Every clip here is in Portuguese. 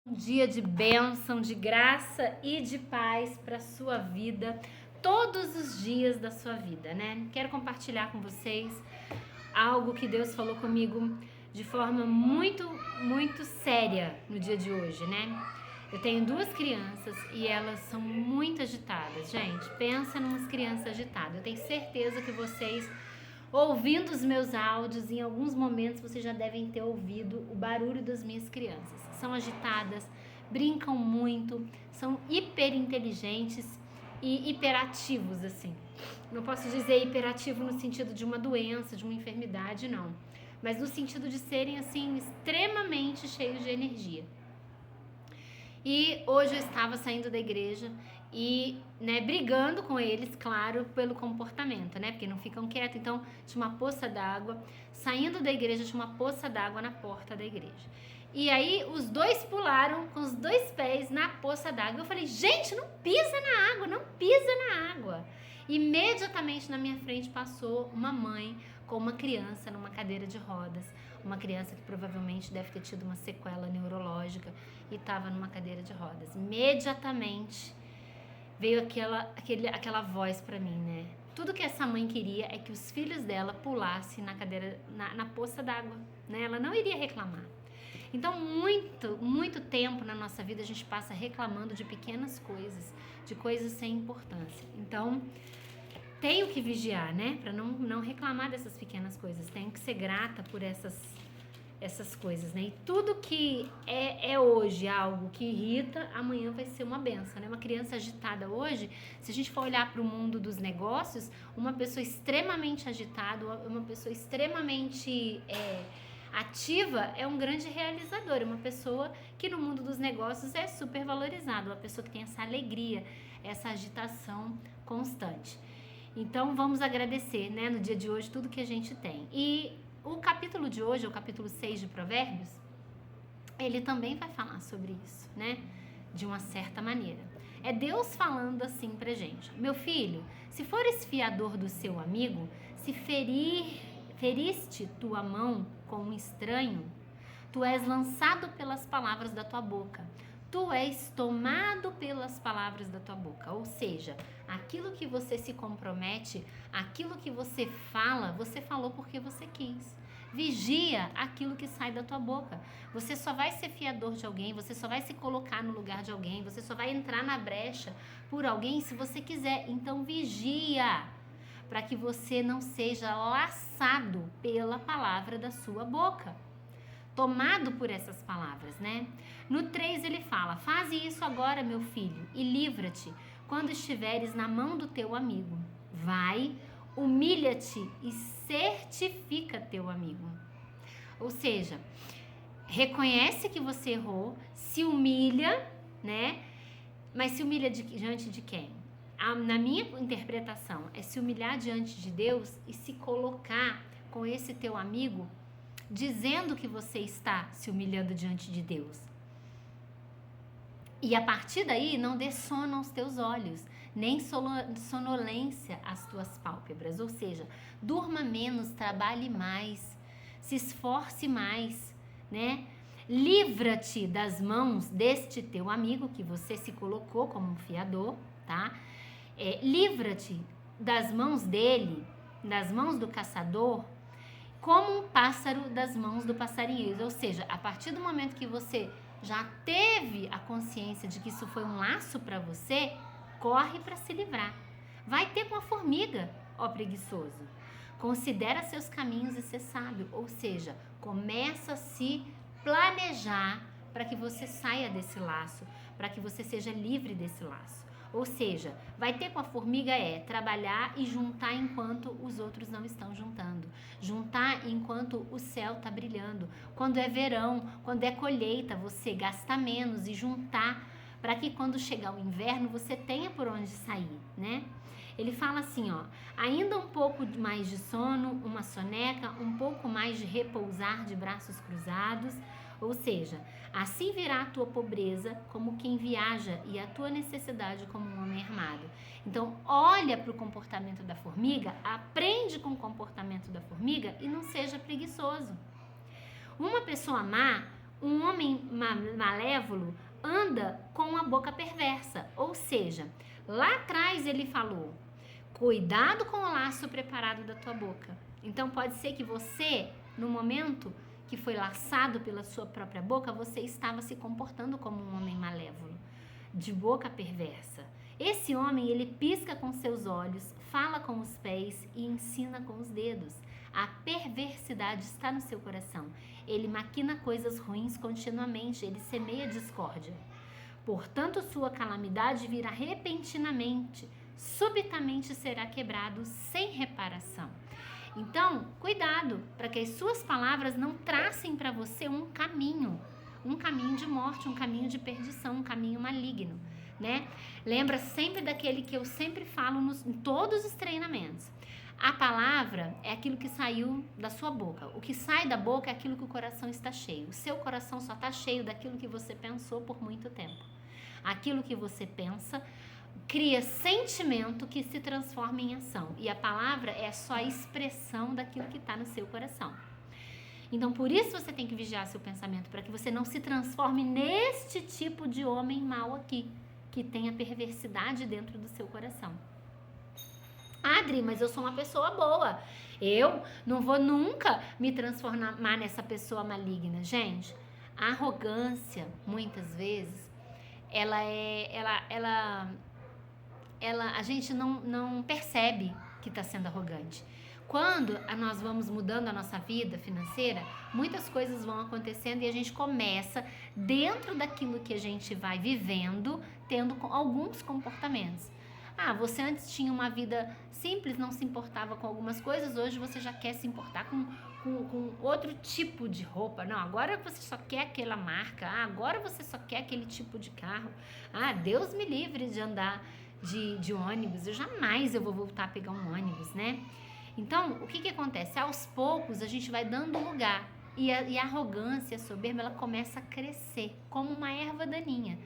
Um dia de bênção, de graça e de paz para sua vida, todos os dias da sua vida, né? Quero compartilhar com vocês algo que Deus falou comigo de forma muito séria no dia de hoje, né? Eu tenho duas crianças e elas são muito agitadas, gente. Pensa numas crianças agitadas. Eu tenho certeza que vocês, ouvindo os meus áudios, em alguns momentos vocês já devem ter ouvido o barulho das minhas crianças. São agitadas, brincam muito, são hiper inteligentes e hiperativos, assim. Não posso dizer hiperativo no sentido de uma doença, de uma enfermidade, não. Mas no sentido de serem, assim, extremamente cheios de energia. E hoje eu estava saindo da igreja e, né, brigando com eles, claro, pelo comportamento, né, porque não ficam quietos. Então, tinha uma poça d'água, saindo da igreja tinha uma poça d'água na porta da igreja. E aí, os dois pularam com os dois pés na poça d'água. Eu falei, gente, não pisa na água, não pisa na água. Imediatamente na minha frente passou uma mãe com uma criança numa cadeira de rodas, uma criança que provavelmente deve ter tido uma sequela neurológica e estava numa cadeira de rodas. Imediatamente veio aquela voz para mim, né? Tudo que essa mãe queria é que os filhos dela pulassem na cadeira, na poça d'água, né? Ela não iria reclamar. Então, muito tempo na nossa vida a gente passa reclamando de pequenas coisas, de coisas sem importância. Então, tenho que vigiar, né? Para não reclamar dessas pequenas coisas. Tenho que ser grata por essas coisas, né? E tudo que é hoje algo que irrita, amanhã vai ser uma benção, né? Uma criança agitada hoje, se a gente for olhar para o mundo dos negócios, uma pessoa extremamente agitada, uma pessoa extremamente ativa é um grande realizador, é uma pessoa que no mundo dos negócios é super valorizada, uma pessoa que tem essa alegria, essa agitação constante. Então vamos agradecer, né, no dia de hoje tudo que a gente tem. E o capítulo de hoje, o capítulo 6 de Provérbios, ele também vai falar sobre isso, né? De uma certa maneira. É Deus falando assim pra gente: meu filho, se fores fiador do seu amigo, se feriste tua mão com um estranho, tu és lançado pelas palavras da tua boca. Tu és tomado pelas palavras da tua boca. Ou seja, aquilo que você se compromete, aquilo que você fala, você falou porque você quis. Vigia aquilo que sai da tua boca. Você só vai ser fiador de alguém, você só vai se colocar no lugar de alguém, você só vai entrar na brecha por alguém se você quiser. Então vigia, para que você não seja laçado pela palavra da sua boca. Tomado por essas palavras, né? No 3 ele fala: faze isso agora, meu filho, e livra-te quando estiveres na mão do teu amigo. Vai, humilha-te e certifica teu amigo. Ou seja, reconhece que você errou, se humilha, né? Mas se humilha diante de quem? Na minha interpretação, é se humilhar diante de Deus e se colocar com esse teu amigo dizendo que você está se humilhando diante de Deus. E a partir daí, não dê sono aos teus olhos, nem sonolência às tuas pálpebras. Ou seja, durma menos, trabalhe mais, se esforce mais, né? Livra-te das mãos deste teu amigo que você se colocou como um fiador, tá? Livra-te das mãos dele, das mãos do caçador, como um pássaro das mãos do passarinheiro. Ou seja, a partir do momento que você já teve a consciência de que isso foi um laço para você, corre para se livrar. Vai ter com a formiga, ó preguiçoso. Considera seus caminhos e ser sábio. Ou seja, começa a se planejar para que você saia desse laço, para que você seja livre desse laço. Ou seja, vai ter com a formiga trabalhar e juntar enquanto os outros não estão juntando. Juntar enquanto o céu está brilhando. Quando é verão, quando é colheita, você gasta menos e juntar para que quando chegar o inverno você tenha por onde sair, né? Ele fala assim, ó: ainda um pouco mais de sono, uma soneca, um pouco mais de repousar de braços cruzados. Ou seja, assim virá a tua pobreza como quem viaja e a tua necessidade como um homem armado. Então, olha para o comportamento da formiga, aprende com o comportamento da formiga e não seja preguiçoso. Uma pessoa má Um homem malévolo anda com a boca perversa, ou seja, lá atrás ele falou, cuidado com o laço preparado da tua boca. Então pode ser que você, no momento que foi laçado pela sua própria boca, você estava se comportando como um homem malévolo, de boca perversa. Esse homem, ele pisca com seus olhos, fala com os pés e ensina com os dedos. A perversidade está no seu coração. Ele maquina coisas ruins continuamente, ele semeia discórdia. Portanto, sua calamidade virá repentinamente, subitamente será quebrado sem reparação. Então, cuidado para que as suas palavras não tracem para você um caminho de morte, um caminho de perdição, um caminho maligno, né? Lembra sempre daquele que eu sempre falo em todos os treinamentos. A palavra é aquilo que saiu da sua boca. O que sai da boca é aquilo que o coração está cheio. O seu coração só está cheio daquilo que você pensou por muito tempo. Aquilo que você pensa cria sentimento que se transforma em ação. E a palavra é só a expressão daquilo que está no seu coração. Então, por isso você tem que vigiar seu pensamento, para que você não se transforme neste tipo de homem mau aqui, que tem a perversidade dentro do seu coração. Adri, mas eu sou uma pessoa boa. Eu não vou nunca me transformar nessa pessoa maligna. Gente, a arrogância, muitas vezes, a gente não percebe que está sendo arrogante. Quando nós vamos mudando a nossa vida financeira, muitas coisas vão acontecendo e a gente começa, dentro daquilo que a gente vai vivendo, tendo alguns comportamentos. Você antes tinha uma vida simples, não se importava com algumas coisas, hoje você já quer se importar com outro tipo de roupa. Não, agora você só quer aquela marca, agora você só quer aquele tipo de carro. Deus me livre de andar de ônibus, eu vou voltar a pegar um ônibus, né? Então, o que acontece? Aos poucos a gente vai dando lugar e a arrogância, a soberba, ela começa a crescer como uma erva daninha.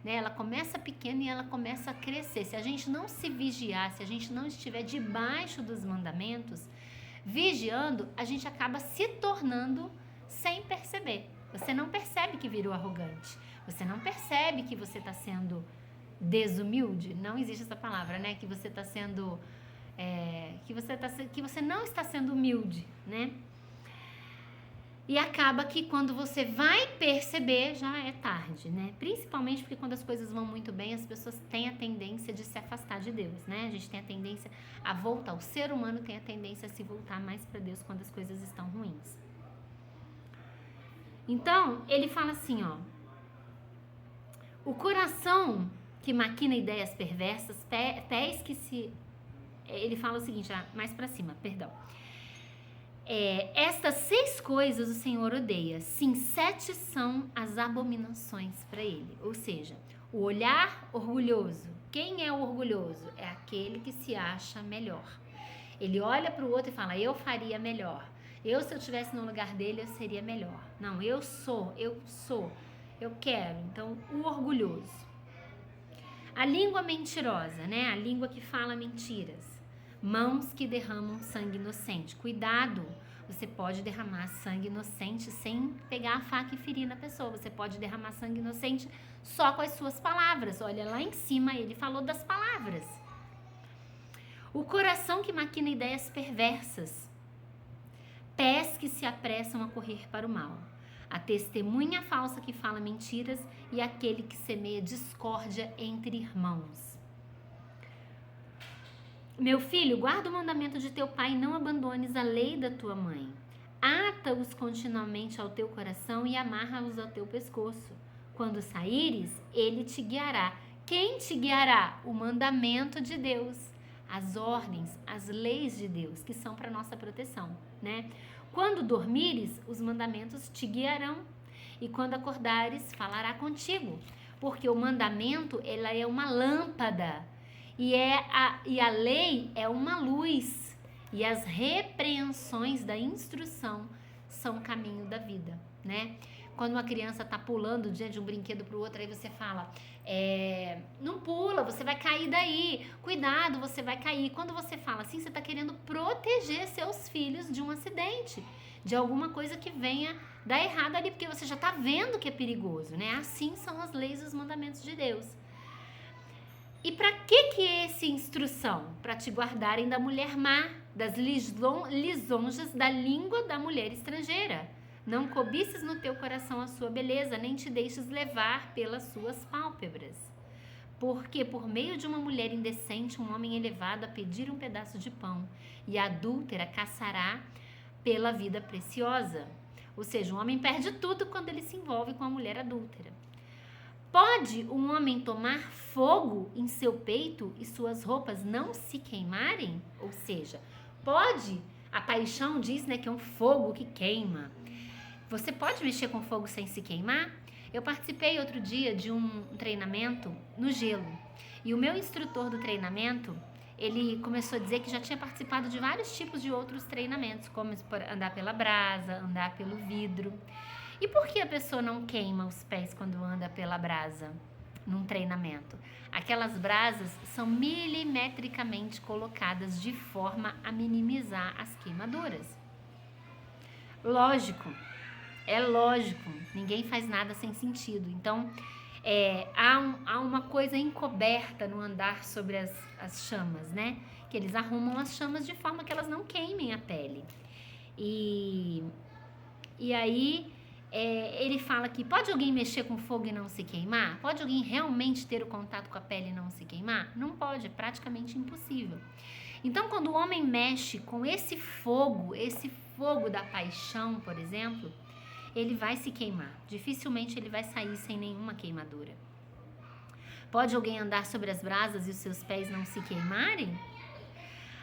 Ela começa pequena e ela começa a crescer. Se a gente não se vigiar, se a gente não estiver debaixo dos mandamentos, vigiando, a gente acaba se tornando sem perceber. Você não percebe que virou arrogante. Você não percebe que você está sendo desumilde. Não existe essa palavra, né? Que você está sendo... que você não está sendo humilde, né? E acaba que quando você vai perceber, já é tarde, né? Principalmente porque quando as coisas vão muito bem, as pessoas têm a tendência de se afastar de Deus, né? A gente tem a tendência a voltar. O ser humano tem a tendência a se voltar mais para Deus quando as coisas estão ruins. Então, ele fala assim, o coração que maquina ideias perversas, pés que se... Ele fala o seguinte, mais para cima, perdão. Estas 6 coisas o Senhor odeia. Sim, 7 são as abominações para ele. Ou seja, o olhar orgulhoso. Quem é o orgulhoso? É aquele que se acha melhor. Ele olha para o outro e fala, eu faria melhor. Se eu estivesse no lugar dele, eu seria melhor. Não, eu sou, eu quero. Então, o orgulhoso. A língua mentirosa, né? A língua que fala mentiras. Mãos que derramam sangue inocente. Cuidado, você pode derramar sangue inocente sem pegar a faca e ferir na pessoa. Você pode derramar sangue inocente só com as suas palavras. Olha, lá em cima ele falou das palavras. O coração que maquina ideias perversas. Pés que se apressam a correr para o mal. A testemunha falsa que fala mentiras e aquele que semeia discórdia entre irmãos. Meu filho, guarda o mandamento de teu pai e não abandones a lei da tua mãe. Ata-os continuamente ao teu coração e amarra-os ao teu pescoço. Quando saíres, ele te guiará. Quem te guiará? O mandamento de Deus, as ordens, as leis de Deus, que são para nossa proteção, né? Quando dormires, os mandamentos te guiarão. E quando acordares, falará contigo. Porque o mandamento, ela é uma lâmpada. E a lei é uma luz, e as repreensões da instrução são o caminho da vida, né? Quando uma criança tá pulando de um brinquedo pro outro, aí você fala, não pula, você vai cair daí, cuidado, você vai cair. Quando você fala assim, você tá querendo proteger seus filhos de um acidente, de alguma coisa que venha dar errado ali, porque você já está vendo que é perigoso, né? Assim são as leis e os mandamentos de Deus. E para que é essa instrução? Para te guardarem da mulher má, das lisonjas da língua da mulher estrangeira. Não cobices no teu coração a sua beleza, nem te deixes levar pelas suas pálpebras. Porque por meio de uma mulher indecente, um homem elevado a pedir um pedaço de pão, e a adúltera caçará pela vida preciosa. Ou seja, um homem perde tudo quando ele se envolve com a mulher adúltera. Pode um homem tomar fogo em seu peito e suas roupas não se queimarem? Ou seja, pode, a paixão diz, né, que é um fogo que queima. Você pode mexer com fogo sem se queimar? Eu participei outro dia de um treinamento no gelo. E o meu instrutor do treinamento, ele começou a dizer que já tinha participado de vários tipos de outros treinamentos, como andar pela brasa, andar pelo vidro. E por que a pessoa não queima os pés quando anda pela brasa num treinamento? Aquelas brasas são milimetricamente colocadas de forma a minimizar as queimaduras. Lógico, é lógico, ninguém faz nada sem sentido. Então, há uma coisa encoberta no andar sobre as chamas, né? Que eles arrumam as chamas de forma que elas não queimem a pele. E aí... ele fala que pode alguém mexer com fogo e não se queimar? Pode alguém realmente ter o contato com a pele e não se queimar? Não pode, é praticamente impossível. Então, quando o homem mexe com esse fogo da paixão, por exemplo, ele vai se queimar. Dificilmente ele vai sair sem nenhuma queimadura. Pode alguém andar sobre as brasas e os seus pés não se queimarem?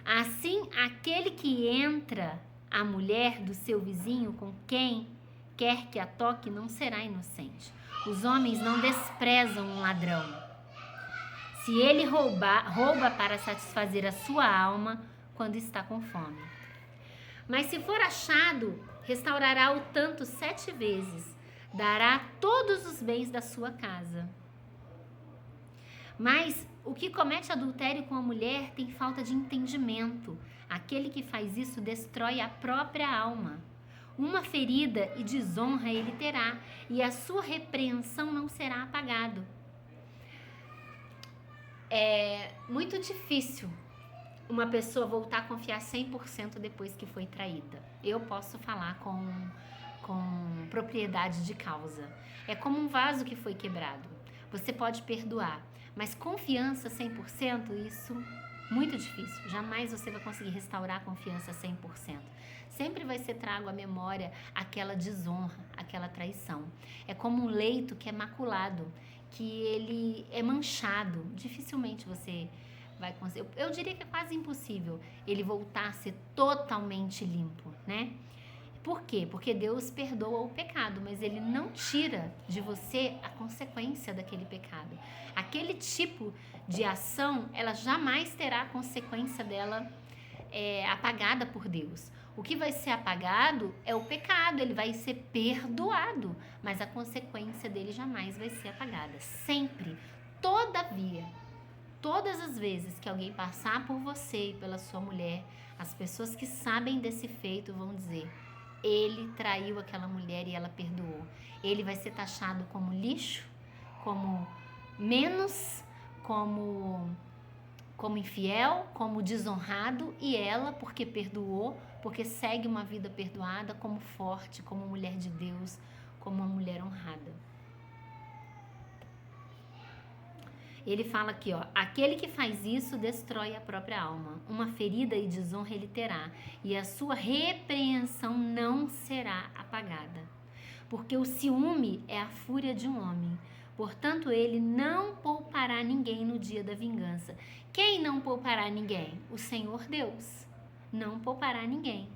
Assim, aquele que entra a mulher do seu vizinho com quem quer que a toque não será inocente. Os homens não desprezam um ladrão. Se ele rouba para satisfazer a sua alma quando está com fome. Mas se for achado, restaurará o tanto 7 vezes, dará todos os bens da sua casa. Mas o que comete adultério com a mulher tem falta de entendimento. Aquele que faz isso destrói a própria alma. Uma ferida e desonra ele terá, e a sua repreensão não será apagado. É muito difícil uma pessoa voltar a confiar 100% depois que foi traída. Eu posso falar com propriedade de causa. É como um vaso que foi quebrado. Você pode perdoar, mas confiança 100%, isso muito difícil. Jamais você vai conseguir restaurar a confiança 100%. Sempre vai ser trago à memória aquela desonra, aquela traição. É como um leito que é maculado, que ele é manchado. Dificilmente você vai conseguir. Eu diria que é quase impossível ele voltar a ser totalmente limpo, né? Por quê? Porque Deus perdoa o pecado, mas ele não tira de você a consequência daquele pecado. Aquele tipo de ação, ela jamais terá a consequência dela apagada por Deus. O que vai ser apagado é o pecado, ele vai ser perdoado, mas a consequência dele jamais vai ser apagada. Sempre, todavia, todas as vezes que alguém passar por você e pela sua mulher, as pessoas que sabem desse feito vão dizer: ele traiu aquela mulher e ela perdoou. Ele vai ser taxado como lixo, como menos, como infiel, como desonrado, e ela, porque perdoou, porque segue uma vida perdoada, como forte, como mulher de Deus, como uma mulher honrada. Ele fala aqui, ó: aquele que faz isso destrói a própria alma. Uma ferida e desonra ele terá, e a sua repreensão não será apagada. Porque o ciúme é a fúria de um homem. Portanto, ele não poupará ninguém no dia da vingança. Quem não poupará ninguém? O Senhor Deus. Não poupará ninguém.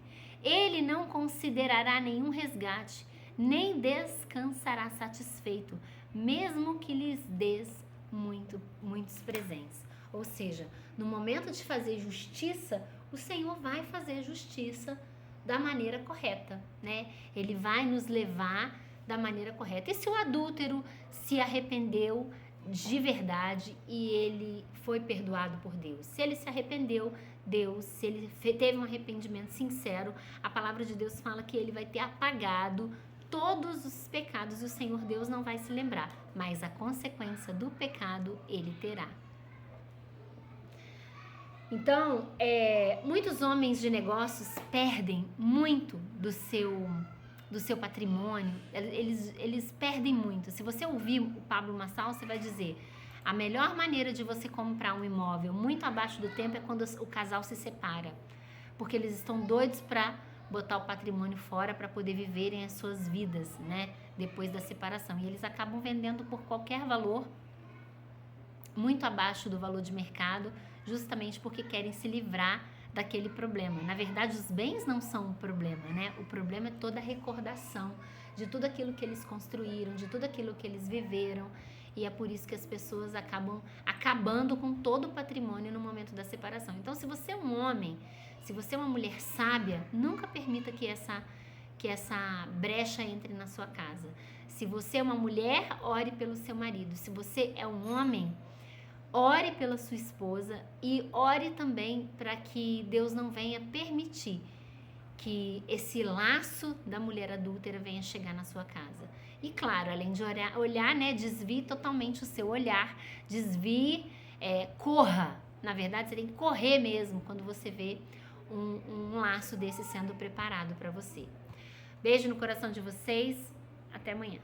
Ele não considerará nenhum resgate, nem descansará satisfeito, mesmo que lhes dês muitos presentes. Ou seja, no momento de fazer justiça, o Senhor vai fazer justiça da maneira correta, né? Ele vai nos levar da maneira correta. E se o adúltero se arrependeu de verdade e ele foi perdoado por Deus? Se ele se arrependeu, Deus, se ele teve um arrependimento sincero, a palavra de Deus fala que ele vai ter apagado todos os pecados e o Senhor Deus não vai se lembrar, mas a consequência do pecado ele terá. Então, muitos homens de negócios perdem muito do seu patrimônio, eles perdem muito. Se você ouvir o Pablo Marçal, você vai dizer: a melhor maneira de você comprar um imóvel muito abaixo do tempo é quando o casal se separa, porque eles estão doidos para botar o patrimônio fora para poder viverem as suas vidas, né, depois da separação. E eles acabam vendendo por qualquer valor, muito abaixo do valor de mercado, justamente porque querem se livrar daquele problema. Na verdade, os bens não são um problema, né? O problema é toda a recordação de tudo aquilo que eles construíram, de tudo aquilo que eles viveram. E é por isso que as pessoas acabam acabando com todo o patrimônio no momento da separação. Então, se você é um homem, se você é uma mulher sábia, nunca permita que essa brecha entre na sua casa. Se você é uma mulher, ore pelo seu marido. Se você é um homem, ore pela sua esposa e ore também para que Deus não venha permitir que esse laço da mulher adúltera venha chegar na sua casa. E claro, além de olhar, né, desvie totalmente o seu olhar, corra. Na verdade, você tem que correr mesmo quando você vê um laço desse sendo preparado para você. Beijo no coração de vocês, até amanhã.